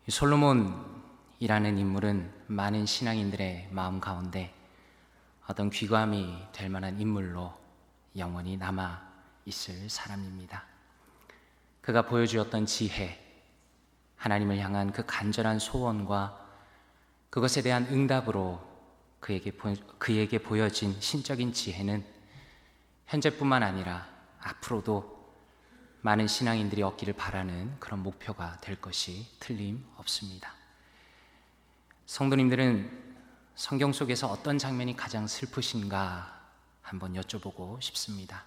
이 솔로몬이라는 인물은 많은 신앙인들의 마음 가운데 어떤 귀감이 될 만한 인물로 영원히 남아 있을 사람입니다. 그가 보여주었던 지혜, 하나님을 향한 그 간절한 소원과 그것에 대한 응답으로 그에게 보여진 신적인 지혜는 현재뿐만 아니라 앞으로도 많은 신앙인들이 얻기를 바라는 그런 목표가 될 것이 틀림없습니다. 성도님들은 성경 속에서 어떤 장면이 가장 슬프신가 한번 여쭤보고 싶습니다.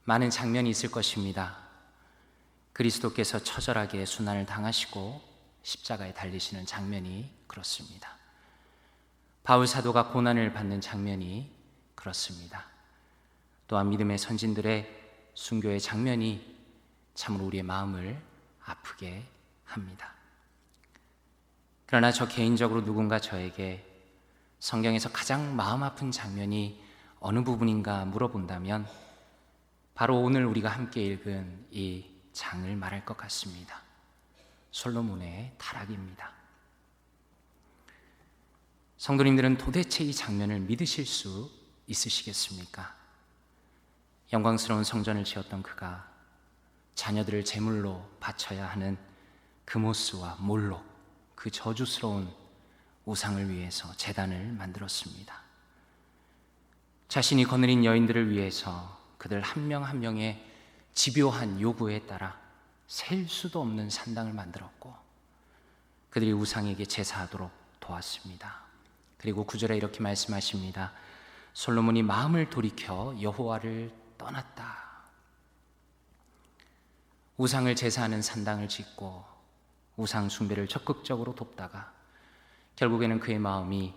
많은 장면이 있을 것입니다. 그리스도께서 처절하게 순환을 당하시고 십자가에 달리시는 장면이 그렇습니다. 바울 사도가 고난을 받는 장면이 그렇습니다. 또한 믿음의 선진들의 순교의 장면이 참으로 우리의 마음을 아프게 합니다. 그러나 저 개인적으로 누군가 저에게 성경에서 가장 마음 아픈 장면이 어느 부분인가 물어본다면 바로 오늘 우리가 함께 읽은 이 장을 말할 것 같습니다. 솔로몬의 타락입니다. 성도님들은 도대체 이 장면을 믿으실 수 있으시겠습니까? 영광스러운 성전을 지었던 그가 자녀들을 제물로 바쳐야 하는 그모스와 몰록, 그 저주스러운 우상을 위해서 제단을 만들었습니다. 자신이 거느린 여인들을 위해서 그들 한 명 한 명의 집요한 요구에 따라 셀 수도 없는 산당을 만들었고 그들이 우상에게 제사하도록 도왔습니다. 그리고 9절에 이렇게 말씀하십니다. 솔로몬이 마음을 돌이켜 여호와를 떠났다. 우상을 제사하는 산당을 짓고 우상 숭배를 적극적으로 돕다가 결국에는 그의 마음이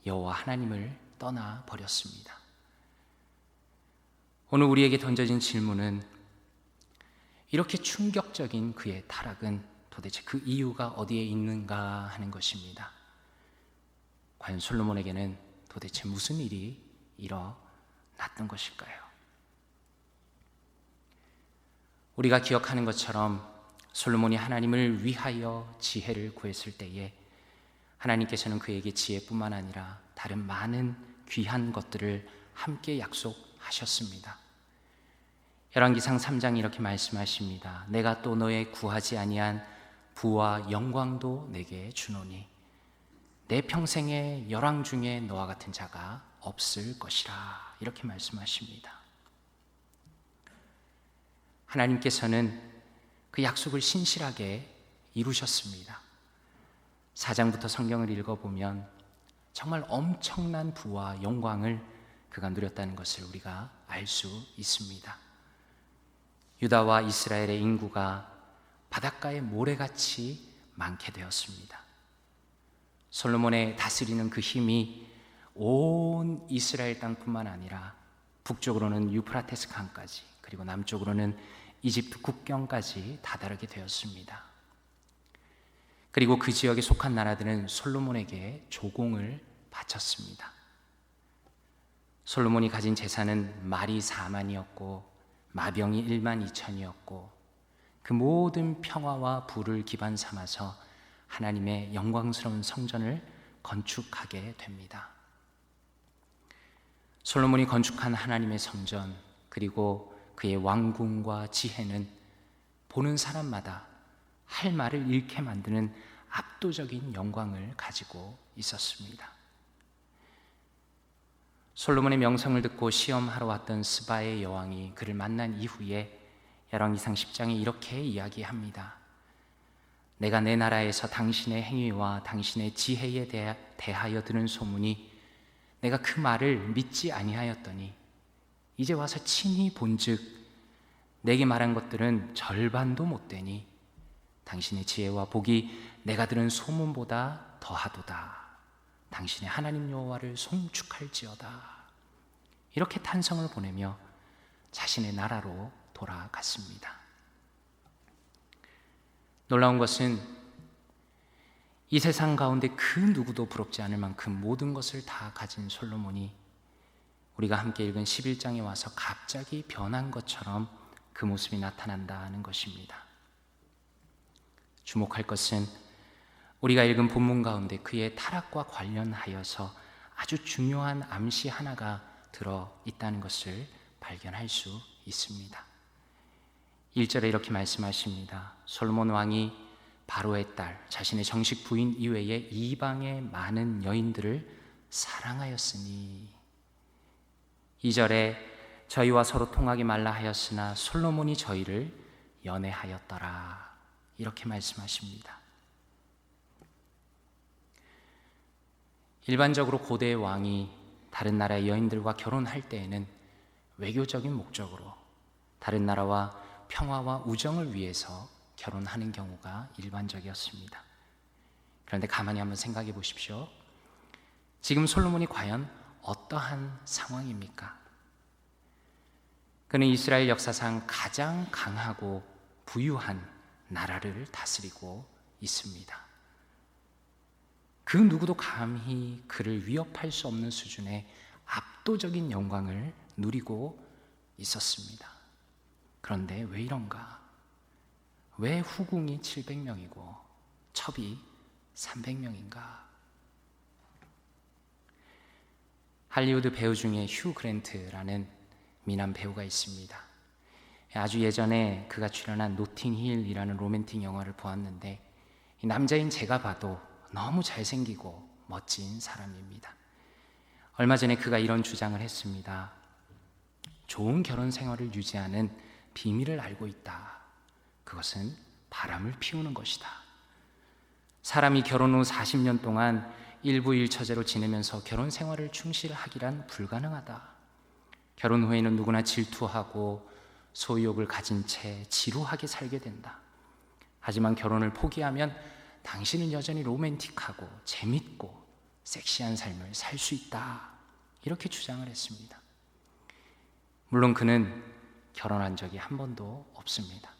여호와 하나님을 떠나 버렸습니다. 오늘 우리에게 던져진 질문은 이렇게 충격적인 그의 타락은 도대체 그 이유가 어디에 있는가 하는 것입니다. 과연 솔로몬에게는 도대체 무슨 일이 일어났던 것일까요? 우리가 기억하는 것처럼 솔로몬이 하나님을 위하여 지혜를 구했을 때에 하나님께서는 그에게 지혜뿐만 아니라 다른 많은 귀한 것들을 함께 약속하셨습니다. 열왕기상 3장 이렇게 말씀하십니다. 내가 또 너의 구하지 아니한 부와 영광도 내게 주노니 내 평생의 열왕 중에 너와 같은 자가 없을 것이라 이렇게 말씀하십니다. 하나님께서는 그 약속을 신실하게 이루셨습니다. 4장부터 성경을 읽어보면 정말 엄청난 부와 영광을 그가 누렸다는 것을 우리가 알 수 있습니다. 유다와 이스라엘의 인구가 바닷가의 모래같이 많게 되었습니다. 솔로몬의 다스리는 그 힘이 온 이스라엘 땅뿐만 아니라 북쪽으로는 유프라테스 강까지 그리고 남쪽으로는 이집트 국경까지 다다르게 되었습니다. 그리고 그 지역에 속한 나라들은 솔로몬에게 조공을 바쳤습니다. 솔로몬이 가진 재산은 말이 4만이었고 마병이 1만 2천이었고 그 모든 평화와 부를 기반 삼아서 하나님의 영광스러운 성전을 건축하게 됩니다. 솔로몬이 건축한 하나님의 성전 그리고 그의 왕궁과 지혜는 보는 사람마다 할 말을 잃게 만드는 압도적인 영광을 가지고 있었습니다. 솔로몬의 명성을 듣고 시험하러 왔던 스바의 여왕이 그를 만난 이후에 열왕기상 10장에 이렇게 이야기합니다. 내가 내 나라에서 당신의 행위와 당신의 지혜에 대하여 들은 소문이 내가 그 말을 믿지 아니하였더니 이제 와서 친히 본즉 내게 말한 것들은 절반도 못 되니 당신의 지혜와 복이 내가 들은 소문보다 더하도다. 당신의 하나님 여호와를 송축할지어다. 이렇게 탄성을 보내며 자신의 나라로 돌아갔습니다. 놀라운 것은 이 세상 가운데 그 누구도 부럽지 않을 만큼 모든 것을 다 가진 솔로몬이 우리가 함께 읽은 11장에 와서 갑자기 변한 것처럼 그 모습이 나타난다는 것입니다. 주목할 것은 우리가 읽은 본문 가운데 그의 타락과 관련하여서 아주 중요한 암시 하나가 들어 있다는 것을 발견할 수 있습니다. 1절에 이렇게 말씀하십니다. 솔로몬 왕이 바로의 딸, 자신의 정식 부인 이외에 이방의 많은 여인들을 사랑하였으니. 2절에 저희와 서로 통하기 말라 하였으나 솔로몬이 저희를 연애하였더라, 이렇게 말씀하십니다. 일반적으로 고대의 왕이 다른 나라의 여인들과 결혼할 때에는 외교적인 목적으로 다른 나라와 평화와 우정을 위해서 결혼하는 경우가 일반적이었습니다. 그런데 가만히 한번 생각해 보십시오. 지금 솔로몬이 과연 어떠한 상황입니까? 그는 이스라엘 역사상 가장 강하고 부유한 나라를 다스리고 있습니다. 그 누구도 감히 그를 위협할 수 없는 수준의 압도적인 영광을 누리고 있었습니다. 그런데 왜 이런가? 왜 후궁이 700명이고 첩이 300명인가? 할리우드 배우 중에 휴 그랜트라는 미남 배우가 있습니다. 아주 예전에 그가 출연한 노팅힐이라는 로맨틱 영화를 보았는데, 이 남자인 제가 봐도 너무 잘생기고 멋진 사람입니다. 얼마 전에 그가 이런 주장을 했습니다. 좋은 결혼 생활을 유지하는 비밀을 알고 있다. 그것은 바람을 피우는 것이다. 사람이 결혼 후 40년 동안 일부일처제로 지내면서 결혼 생활을 충실하기란 불가능하다. 결혼 후에는 누구나 질투하고 소유욕을 가진 채 지루하게 살게 된다. 하지만 결혼을 포기하면 당신은 여전히 로맨틱하고 재밌고 섹시한 삶을 살 수 있다. 이렇게 주장을 했습니다. 물론 그는 결혼한 적이 한 번도 없습니다.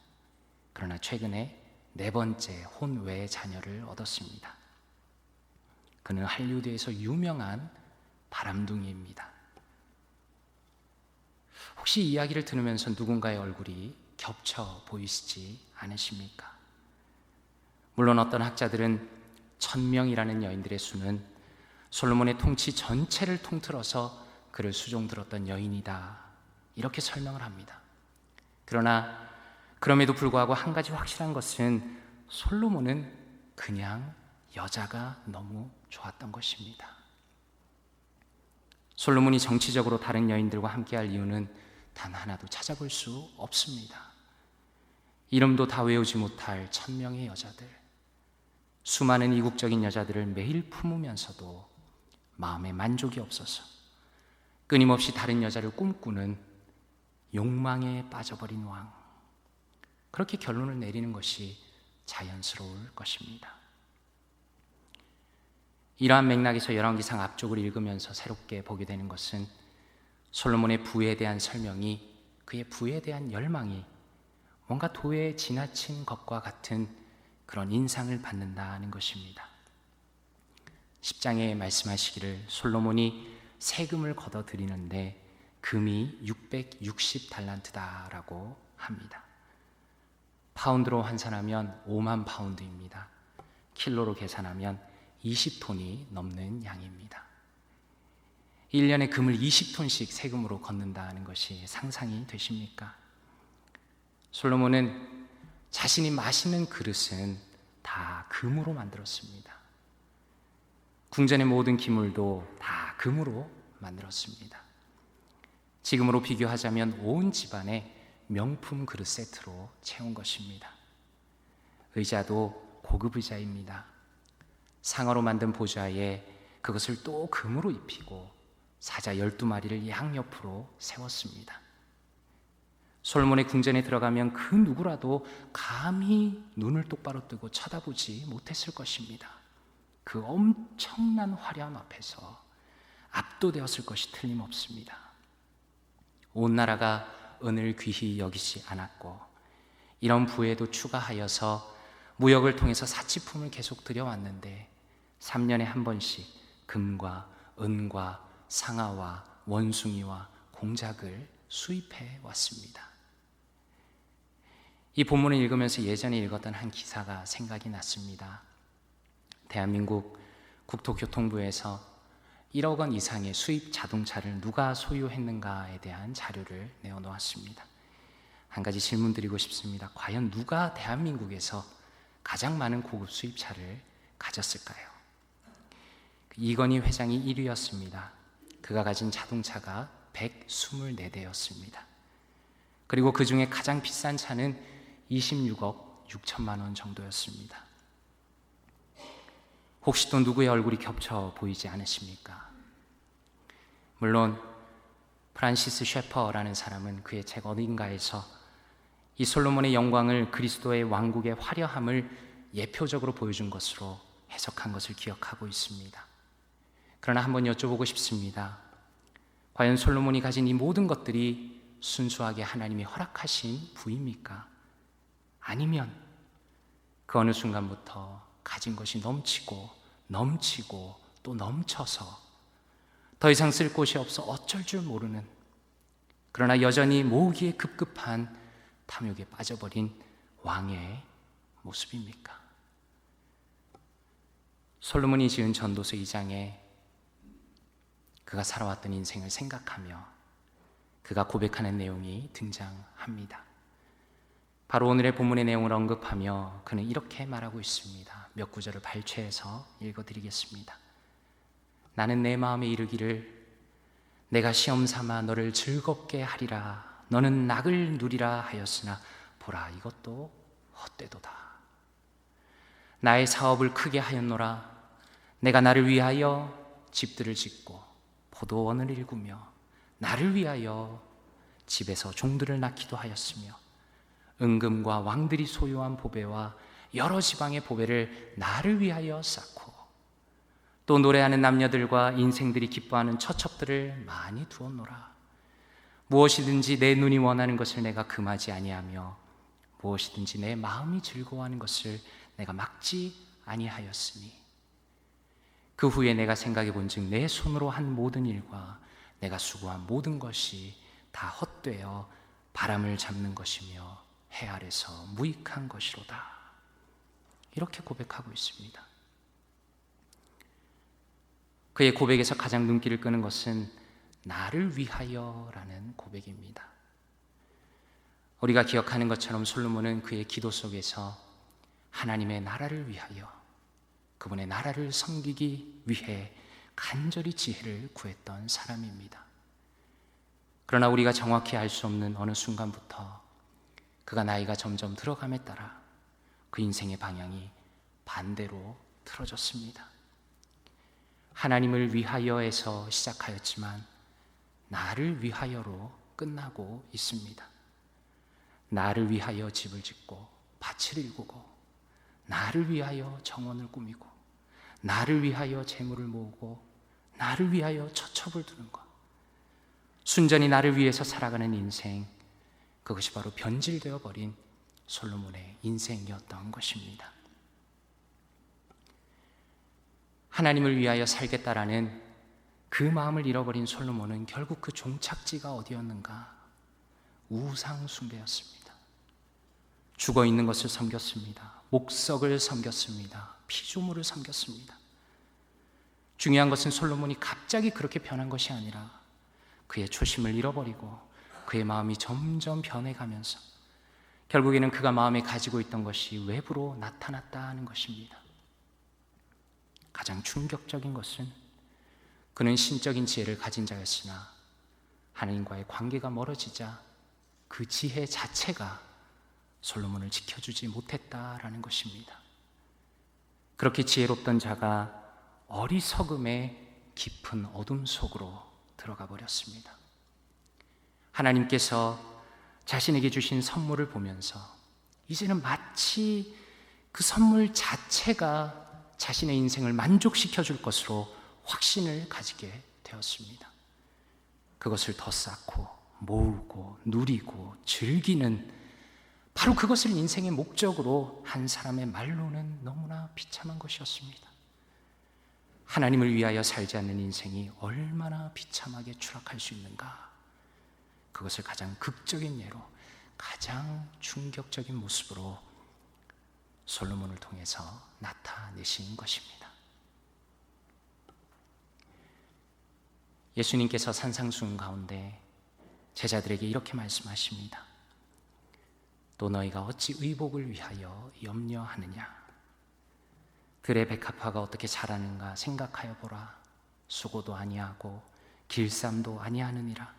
그러나 최근에 4번째 혼외 자녀를 얻었습니다. 그는 할리우드에서 유명한 바람둥이입니다. 혹시 이 이야기를 들으면서 누군가의 얼굴이 겹쳐 보이시지 않으십니까? 물론 어떤 학자들은 1000명이라는 여인들의 수는 솔로몬의 통치 전체를 통틀어서 그를 수종들었던 여인이다, 이렇게 설명을 합니다. 그러나 그럼에도 불구하고 한 가지 확실한 것은 솔로몬은 그냥 여자가 너무 좋았던 것입니다. 솔로몬이 정치적으로 다른 여인들과 함께할 이유는 단 하나도 찾아볼 수 없습니다. 이름도 다 외우지 못할 1000명의 여자들, 수많은 이국적인 여자들을 매일 품으면서도 마음에 만족이 없어서 끊임없이 다른 여자를 꿈꾸는 욕망에 빠져버린 왕, 그렇게 결론을 내리는 것이 자연스러울 것입니다. 이러한 맥락에서 열왕기상 앞쪽을 읽으면서 새롭게 보게 되는 것은 솔로몬의 부에 대한 설명이, 그의 부에 대한 열망이 뭔가 도에 지나친 것과 같은 그런 인상을 받는다는 것입니다. 10장에 말씀하시기를 솔로몬이 세금을 걷어들이는데 금이 660달란트다라고 합니다. 파운드로 환산하면 5만 파운드입니다. 킬로로 계산하면 20톤이 넘는 양입니다. 1년에 금을 20톤씩 세금으로 걷는다는 것이 상상이 되십니까? 솔로몬은 자신이 마시는 그릇은 다 금으로 만들었습니다. 궁전의 모든 기물도 다 금으로 만들었습니다. 지금으로 비교하자면 온 집안에 명품 그릇 세트로 채운 것입니다. 의자도 고급 의자입니다. 상어로 만든 보좌에 그것을 또 금으로 입히고 사자 12마리를 양옆으로 세웠습니다. 솔로몬의 궁전에 들어가면 그 누구라도 감히 눈을 똑바로 뜨고 쳐다보지 못했을 것입니다. 그 엄청난 화려함 앞에서 압도되었을 것이 틀림없습니다. 온 나라가 은을 귀히 여기지 않았고, 이런 부에도 추가하여서 무역을 통해서 사치품을 계속 들여왔는데 3년에 한 번씩 금과 은과 상아와 원숭이와 공작을 수입해 왔습니다. 이 본문을 읽으면서 예전에 읽었던 한 기사가 생각이 났습니다. 대한민국 국토교통부에서 1억 원 이상의 수입 자동차를 누가 소유했는가에 대한 자료를 내어놓았습니다. 한 가지 질문 드리고 싶습니다. 과연 누가 대한민국에서 가장 많은 고급 수입차를 가졌을까요? 이건희 회장이 1위였습니다. 그가 가진 자동차가 124대였습니다. 그리고 그 중에 가장 비싼 차는 26억 6천만 원 정도였습니다. 혹시 또 누구의 얼굴이 겹쳐 보이지 않으십니까? 물론 프란시스 셰퍼라는 사람은 그의 책 어딘가에서 이 솔로몬의 영광을 그리스도의 왕국의 화려함을 예표적으로 보여준 것으로 해석한 것을 기억하고 있습니다. 그러나 한번 여쭤보고 싶습니다. 과연 솔로몬이 가진 이 모든 것들이 순수하게 하나님이 허락하신 부입니까? 아니면 그 어느 순간부터 가진 것이 넘치고 또 넘쳐서 더 이상 쓸 곳이 없어 어쩔 줄 모르는, 그러나 여전히 모으기에 급급한 탐욕에 빠져버린 왕의 모습입니까? 솔로몬이 지은 전도서 2장에 그가 살아왔던 인생을 생각하며 그가 고백하는 내용이 등장합니다. 바로 오늘의 본문의 내용을 언급하며 그는 이렇게 말하고 있습니다. 몇 구절을 발췌해서 읽어드리겠습니다. 나는 내 마음에 이르기를 내가 시험 삼아 너를 즐겁게 하리라. 너는 낙을 누리라 하였으나 보라, 이것도 헛되도다. 나의 사업을 크게 하였노라. 내가 나를 위하여 집들을 짓고 포도원을 일구며 나를 위하여 집에서 종들을 낳기도 하였으며 은금과 왕들이 소유한 보배와 여러 지방의 보배를 나를 위하여 쌓고 또 노래하는 남녀들과 인생들이 기뻐하는 처첩들을 많이 두었노라. 무엇이든지 내 눈이 원하는 것을 내가 금하지 아니하며 무엇이든지 내 마음이 즐거워하는 것을 내가 막지 아니하였으니 그 후에 내가 생각해 본즉 내 손으로 한 모든 일과 내가 수고한 모든 것이 다 헛되어 바람을 잡는 것이며 해 아래서 무익한 것이로다. 이렇게 고백하고 있습니다. 그의 고백에서 가장 눈길을 끄는 것은 나를 위하여라는 고백입니다. 우리가 기억하는 것처럼 솔로몬은 그의 기도 속에서 하나님의 나라를 위하여, 그분의 나라를 섬기기 위해 간절히 지혜를 구했던 사람입니다. 그러나 우리가 정확히 알 수 없는 어느 순간부터 그가 나이가 점점 들어감에 따라 그 인생의 방향이 반대로 틀어졌습니다. 하나님을 위하여에서 시작하였지만 나를 위하여로 끝나고 있습니다. 나를 위하여 집을 짓고 밭을 일구고 나를 위하여 정원을 꾸미고 나를 위하여 재물을 모으고 나를 위하여 처첩을 두는 것, 순전히 나를 위해서 살아가는 인생, 그것이 바로 변질되어 버린 솔로몬의 인생이었던 것입니다. 하나님을 위하여 살겠다라는 그 마음을 잃어버린 솔로몬은 결국 그 종착지가 어디였는가? 우상 숭배였습니다. 죽어 있는 것을 섬겼습니다. 목석을 섬겼습니다. 피조물을 섬겼습니다. 중요한 것은 솔로몬이 갑자기 그렇게 변한 것이 아니라 그의 초심을 잃어버리고 그의 마음이 점점 변해가면서 결국에는 그가 마음에 가지고 있던 것이 외부로 나타났다 하는 것입니다. 가장 충격적인 것은 그는 신적인 지혜를 가진 자였으나 하나님과의 관계가 멀어지자 그 지혜 자체가 솔로몬을 지켜주지 못했다라는 것입니다. 그렇게 지혜롭던 자가 어리석음의 깊은 어둠 속으로 들어가 버렸습니다. 하나님께서 자신에게 주신 선물을 보면서 이제는 마치 그 선물 자체가 자신의 인생을 만족시켜 줄 것으로 확신을 가지게 되었습니다. 그것을 더 쌓고 모으고 누리고 즐기는, 바로 그것을 인생의 목적으로 한 사람의 말로는 너무나 비참한 것이었습니다. 하나님을 위하여 살지 않는 인생이 얼마나 비참하게 추락할 수 있는가, 그것을 가장 극적인 예로, 가장 충격적인 모습으로 솔로몬을 통해서 나타내신 것입니다. 예수님께서 산상수훈 가운데 제자들에게 이렇게 말씀하십니다. 또 너희가 어찌 의복을 위하여 염려하느냐? 들의 백합화가 어떻게 자라는가 생각하여 보라. 수고도 아니하고 길쌈도 아니하느니라.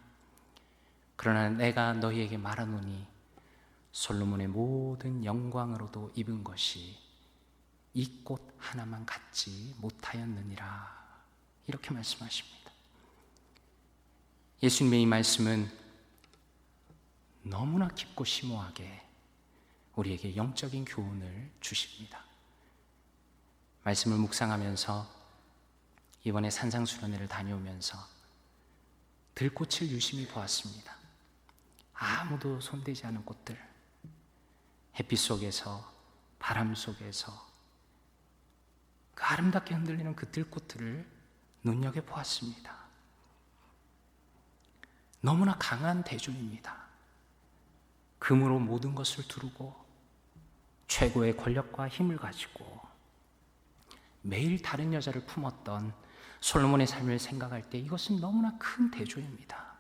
그러나 내가 너희에게 말하노니 솔로몬의 모든 영광으로도 입은 것이 이 꽃 하나만 갖지 못하였느니라. 이렇게 말씀하십니다. 예수님의 이 말씀은 너무나 깊고 심오하게 우리에게 영적인 교훈을 주십니다. 말씀을 묵상하면서 이번에 산상수련회를 다녀오면서 들꽃을 유심히 보았습니다. 아무도 손대지 않은 꽃들, 햇빛 속에서, 바람 속에서 그 아름답게 흔들리는 그 들꽃들을 눈여겨보았습니다. 너무나 강한 대조입니다. 금으로 모든 것을 두르고 최고의 권력과 힘을 가지고 매일 다른 여자를 품었던 솔로몬의 삶을 생각할 때 이것은 너무나 큰 대조입니다.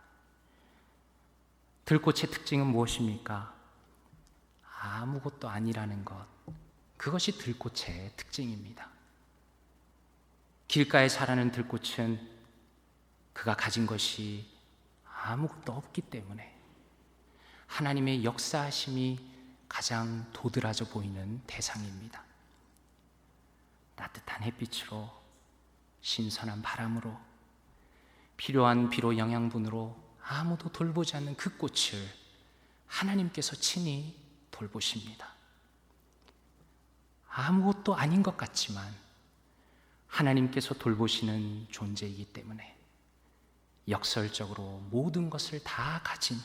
들꽃의 특징은 무엇입니까? 아무것도 아니라는 것, 그것이 들꽃의 특징입니다. 길가에 자라는 들꽃은 그가 가진 것이 아무것도 없기 때문에 하나님의 역사하심이 가장 도드라져 보이는 대상입니다. 따뜻한 햇빛으로, 신선한 바람으로, 필요한 비료 영양분으로 아무도 돌보지 않는 그 꽃을 하나님께서 친히 돌보십니다. 아무것도 아닌 것 같지만 하나님께서 돌보시는 존재이기 때문에 역설적으로 모든 것을 다 가진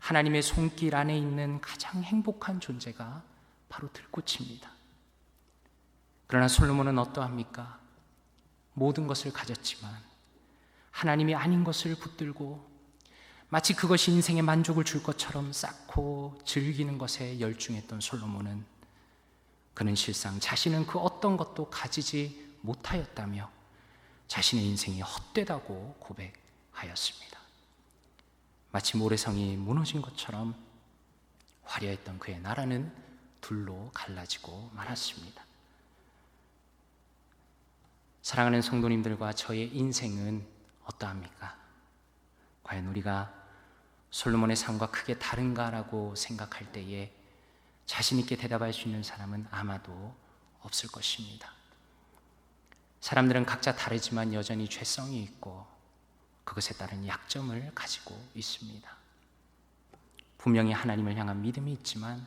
하나님의 손길 안에 있는 가장 행복한 존재가 바로 들꽃입니다. 그러나 솔로몬은 어떠합니까? 모든 것을 가졌지만 하나님이 아닌 것을 붙들고 마치 그것이 인생의 만족을 줄 것처럼 쌓고 즐기는 것에 열중했던 솔로몬은 그는 실상 자신은 그 어떤 것도 가지지 못하였다며 자신의 인생이 헛되다고 고백하였습니다. 마치 모래성이 무너진 것처럼 화려했던 그의 나라는 둘로 갈라지고 말았습니다. 사랑하는 성도님들과 저의 인생은 어떠합니까? 과연 우리가 솔로몬의 삶과 크게 다른가라고 생각할 때에 자신 있게 대답할 수 있는 사람은 아마도 없을 것입니다. 사람들은 각자 다르지만 여전히 죄성이 있고 그것에 따른 약점을 가지고 있습니다. 분명히 하나님을 향한 믿음이 있지만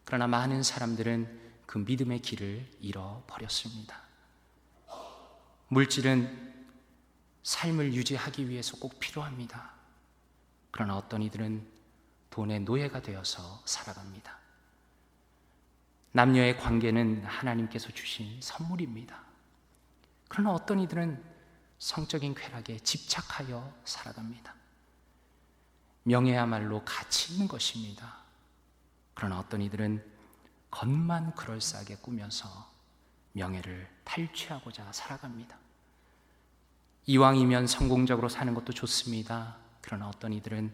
그러나 많은 사람들은 그 믿음의 길을 잃어버렸습니다. 물질은 삶을 유지하기 위해서 꼭 필요합니다. 그러나 어떤 이들은 돈의 노예가 되어서 살아갑니다. 남녀의 관계는 하나님께서 주신 선물입니다. 그러나 어떤 이들은 성적인 쾌락에 집착하여 살아갑니다. 명예야말로 가치 있는 것입니다. 그러나 어떤 이들은 겉만 그럴싸하게 꾸며서 명예를 탈취하고자 살아갑니다. 이왕이면 성공적으로 사는 것도 좋습니다. 그러나 어떤 이들은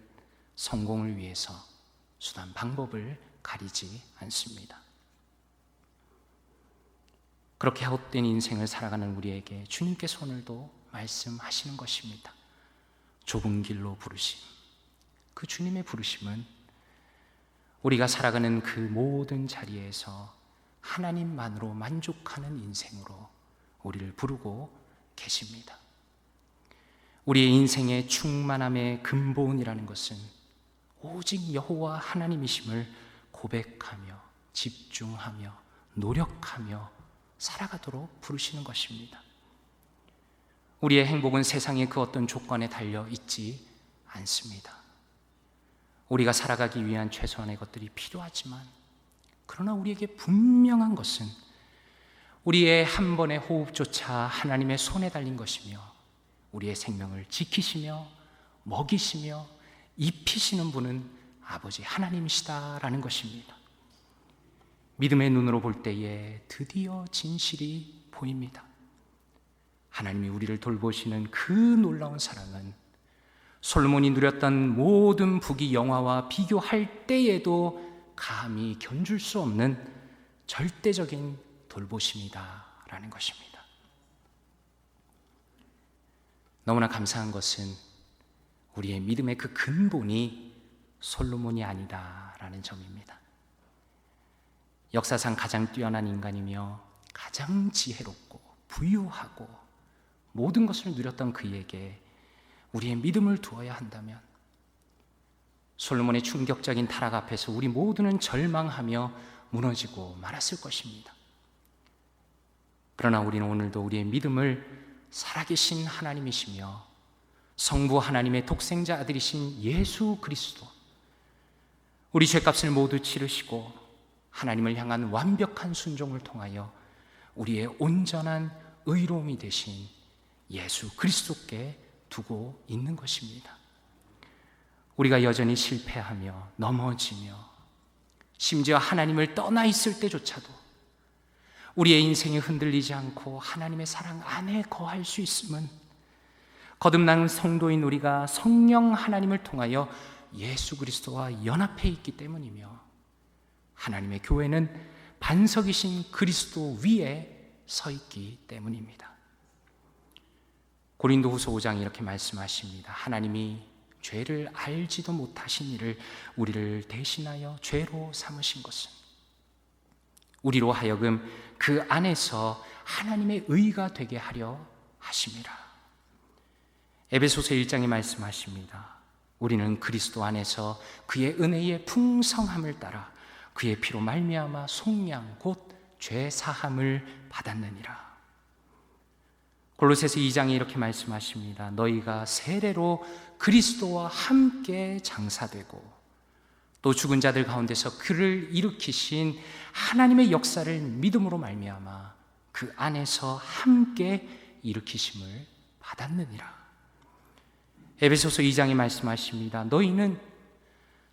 성공을 위해서 수단 방법을 가리지 않습니다. 그렇게 헛된 인생을 살아가는 우리에게 주님께서 오늘도 말씀하시는 것입니다. 좁은 길로 부르심, 그 주님의 부르심은 우리가 살아가는 그 모든 자리에서 하나님만으로 만족하는 인생으로 우리를 부르고 계십니다. 우리의 인생의 충만함의 근본이라는 것은 오직 여호와 하나님이심을 고백하며 집중하며 노력하며 살아가도록 부르시는 것입니다. 우리의 행복은 세상의 그 어떤 조건에 달려 있지 않습니다. 우리가 살아가기 위한 최소한의 것들이 필요하지만 그러나 우리에게 분명한 것은 우리의 한 번의 호흡조차 하나님의 손에 달린 것이며 우리의 생명을 지키시며 먹이시며 입히시는 분은 아버지 하나님이시다라는 것입니다. 믿음의 눈으로 볼 때에 드디어 진실이 보입니다. 하나님이 우리를 돌보시는 그 놀라운 사랑은 솔로몬이 누렸던 모든 부귀 영화와 비교할 때에도 감히 견줄 수 없는 절대적인 돌보심이다라는 것입니다. 너무나 감사한 것은 우리의 믿음의 그 근본이 솔로몬이 아니다라는 점입니다. 역사상 가장 뛰어난 인간이며 가장 지혜롭고 부유하고 모든 것을 누렸던 그에게 우리의 믿음을 두어야 한다면 솔로몬의 충격적인 타락 앞에서 우리 모두는 절망하며 무너지고 말았을 것입니다. 그러나 우리는 오늘도 우리의 믿음을 살아계신 하나님이시며 성부 하나님의 독생자 아들이신 예수 그리스도, 우리 죄값을 모두 치르시고 하나님을 향한 완벽한 순종을 통하여 우리의 온전한 의로움이 되신 예수 그리스도께 두고 있는 것입니다. 우리가 여전히 실패하며 넘어지며 심지어 하나님을 떠나 있을 때조차도 우리의 인생이 흔들리지 않고 하나님의 사랑 안에 거할 수 있음은 거듭난 성도인 우리가 성령 하나님을 통하여 예수 그리스도와 연합해 있기 때문이며 하나님의 교회는 반석이신 그리스도 위에 서 있기 때문입니다. 고린도후서 5장 이렇게 말씀하십니다. 하나님이 죄를 알지도 못하신 이를 우리를 대신하여 죄로 삼으신 것은 우리로 하여금 그 안에서 하나님의 의가 되게 하려 하심이라. 에베소서 1장에 말씀하십니다. 우리는 그리스도 안에서 그의 은혜의 풍성함을 따라 그의 피로 말미암아 속량 곧 죄 사함을 받았느니라. 골로새서 2장에 이렇게 말씀하십니다. 너희가 세례로 그리스도와 함께 장사되고 또 죽은 자들 가운데서 그를 일으키신 하나님의 역사를 믿음으로 말미암아 그 안에서 함께 일으키심을 받았느니라. 에베소서 2장에 말씀하십니다. 너희는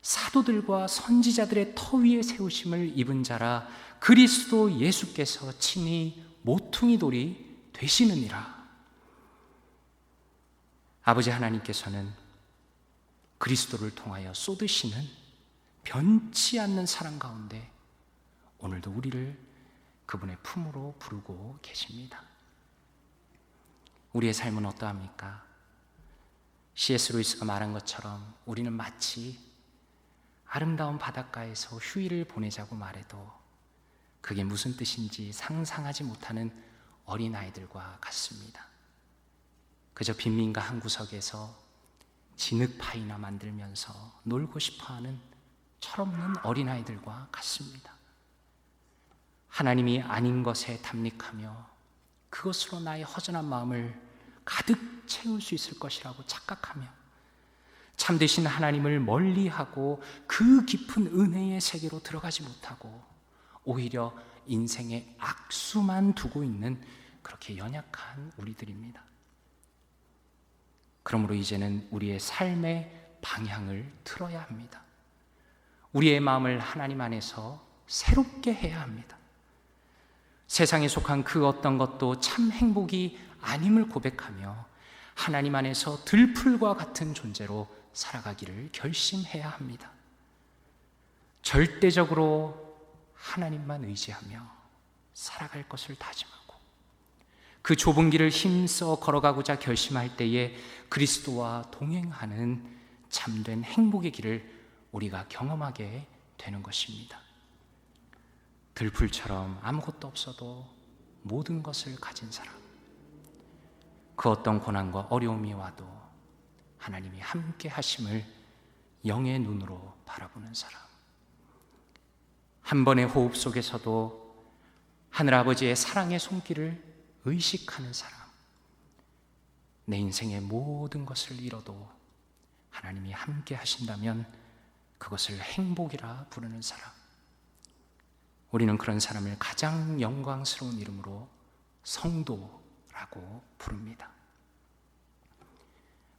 사도들과 선지자들의 터 위에 세우심을 입은 자라 그리스도 예수께서 친히 모퉁이 돌이 되시느니라. 아버지 하나님께서는 그리스도를 통하여 쏟으시는 변치 않는 사랑 가운데 오늘도 우리를 그분의 품으로 부르고 계십니다. 우리의 삶은 어떠합니까? C.S. 루이스가 말한 것처럼 우리는 마치 아름다운 바닷가에서 휴일을 보내자고 말해도 그게 무슨 뜻인지 상상하지 못하는 어린아이들과 같습니다. 그저 빈민가 한 구석에서 진흙파이나 만들면서 놀고 싶어하는 철없는 어린아이들과 같습니다. 하나님이 아닌 것에 담닉하며 그것으로 나의 허전한 마음을 가득 채울 수 있을 것이라고 착각하며 참되신 하나님을 멀리하고 그 깊은 은혜의 세계로 들어가지 못하고 오히려 인생의 악수만 두고 있는 그렇게 연약한 우리들입니다. 그러므로 이제는 우리의 삶의 방향을 틀어야 합니다. 우리의 마음을 하나님 안에서 새롭게 해야 합니다. 세상에 속한 그 어떤 것도 참 행복이 아님을 고백하며 하나님 안에서 들풀과 같은 존재로 살아가기를 결심해야 합니다. 절대적으로 하나님만 의지하며 살아갈 것을 다짐하고 그 좁은 길을 힘써 걸어가고자 결심할 때에 그리스도와 동행하는 참된 행복의 길을 우리가 경험하게 되는 것입니다. 들풀처럼 아무것도 없어도 모든 것을 가진 사람, 그 어떤 고난과 어려움이 와도 하나님이 함께 하심을 영의 눈으로 바라보는 사람, 한 번의 호흡 속에서도 하늘아버지의 사랑의 손길을 의식하는 사람, 내 인생의 모든 것을 잃어도 하나님이 함께 하신다면 그것을 행복이라 부르는 사람, 우리는 그런 사람을 가장 영광스러운 이름으로 성도라고 부릅니다.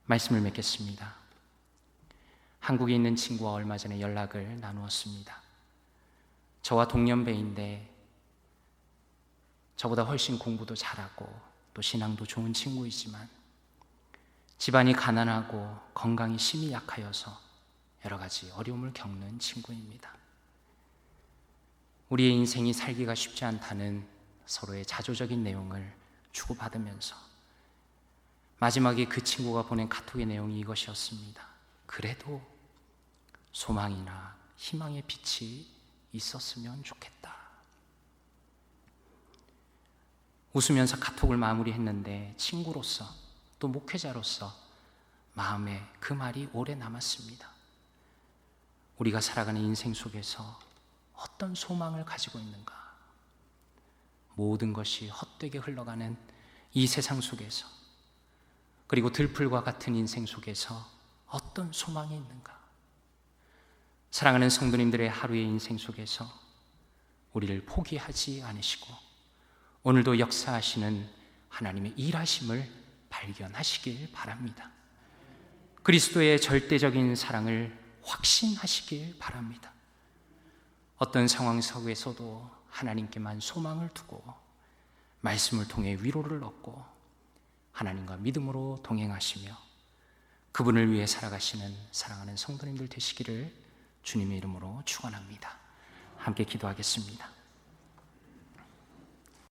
말씀을 맺겠습니다. 한국에 있는 친구와 얼마 전에 연락을 나누었습니다. 저와 동년배인데 저보다 훨씬 공부도 잘하고 또 신앙도 좋은 친구이지만 집안이 가난하고 건강이 심히 약하여서 여러 가지 어려움을 겪는 친구입니다. 우리의 인생이 살기가 쉽지 않다는 서로의 자조적인 내용을 주고받으면서 마지막에 그 친구가 보낸 카톡의 내용이 이것이었습니다. 그래도 소망이나 희망의 빛이 있었으면 좋겠다. 웃으면서 카톡을 마무리했는데 친구로서 또 목회자로서 마음에 그 말이 오래 남았습니다. 우리가 살아가는 인생 속에서 어떤 소망을 가지고 있는가? 모든 것이 헛되게 흘러가는 이 세상 속에서, 그리고 들풀과 같은 인생 속에서 어떤 소망이 있는가? 사랑하는 성도님들의 하루의 인생 속에서 우리를 포기하지 않으시고 오늘도 역사하시는 하나님의 일하심을 발견하시길 바랍니다. 그리스도의 절대적인 사랑을 확신하시길 바랍니다. 어떤 상황 속에서도 하나님께만 소망을 두고 말씀을 통해 위로를 얻고 하나님과 믿음으로 동행하시며 그분을 위해 살아가시는 사랑하는 성도님들 되시기를 주님의 이름으로 축원합니다. 함께 기도하겠습니다.